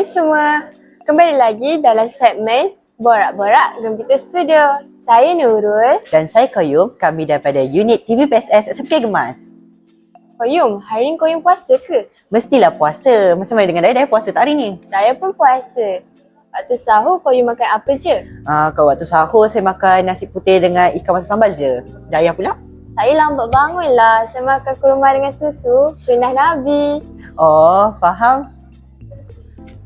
Hai semua, kembali lagi dalam segmen Borak-Borak Gempita Studio. Saya Nurul. Dan saya Koyum, kami daripada unit TVPSS SMK Gemas. Koyum, hari ni Koyum puasa ke? Mestilah puasa. Macam mana dengan Daya puasa tak hari ni? Saya pun puasa. Waktu sahur Koyum makan apa je? Kalau waktu sahur saya makan nasi putih dengan ikan masak sambal je. Daya pula? Saya lambat bangun lah. Saya makan kurma dengan susu, sunnah Nabi. Oh, faham.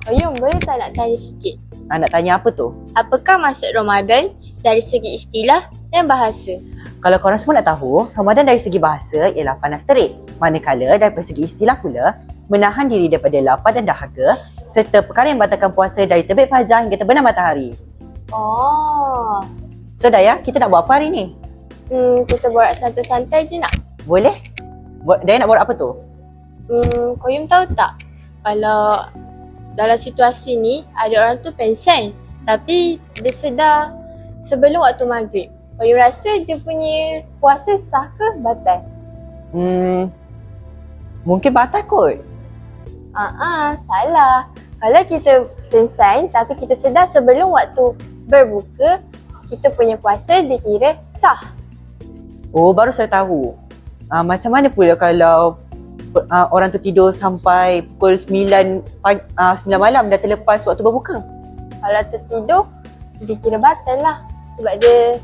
Koyum, boleh tak nak tanya sikit? Nak tanya apa tu? Apakah maksud Ramadan dari segi istilah dan bahasa? Kalau korang semua nak tahu, Ramadan dari segi bahasa ialah panas terik. Manakala dari segi istilah pula, menahan diri daripada lapar dan dahaga serta perkara yang membatalkan puasa dari terbit fajar hingga terbenam matahari. Oh. So Daya, kita nak buat apa hari ni? Kita borak santai-santai je nak? Boleh? Daya nak borak apa tu? Koyum tahu tak? Kalau dalam situasi ni ada orang tu pengsan tapi dia sedar sebelum waktu maghrib. Koyum rasa dia punya puasa sah ke batal? Mungkin batal kot. Salah. Kalau kita pengsan tapi kita sedar sebelum waktu berbuka, kita punya puasa dikira sah. Oh, baru saya tahu. Macam mana pula kalau orang tu tidur sampai pukul 9 malam dah terlepas waktu berbuka? Kalau tertidur, dikira batal lah. Sebab dia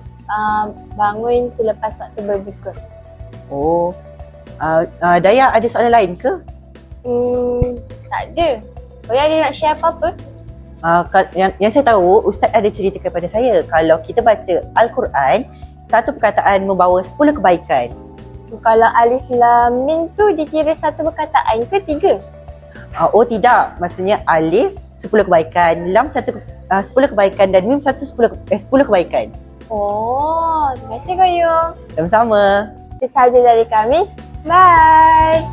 bangun selepas waktu berbuka. Oh, Daya ada soalan lain ke? Tak ada. Koyum ada nak share apa-apa? Yang saya tahu, Ustaz ada cerita kepada saya kalau kita baca Al-Quran, satu perkataan membawa 10 kebaikan. Kalau alif lam mim tu dikira satu perkataan ke 3? Oh tidak, maksudnya alif 10 kebaikan, lam 10 kebaikan dan mim 10 kebaikan. Oh, terima kasih Koyum. Sama-sama. Itu sahaja dari kami. Bye.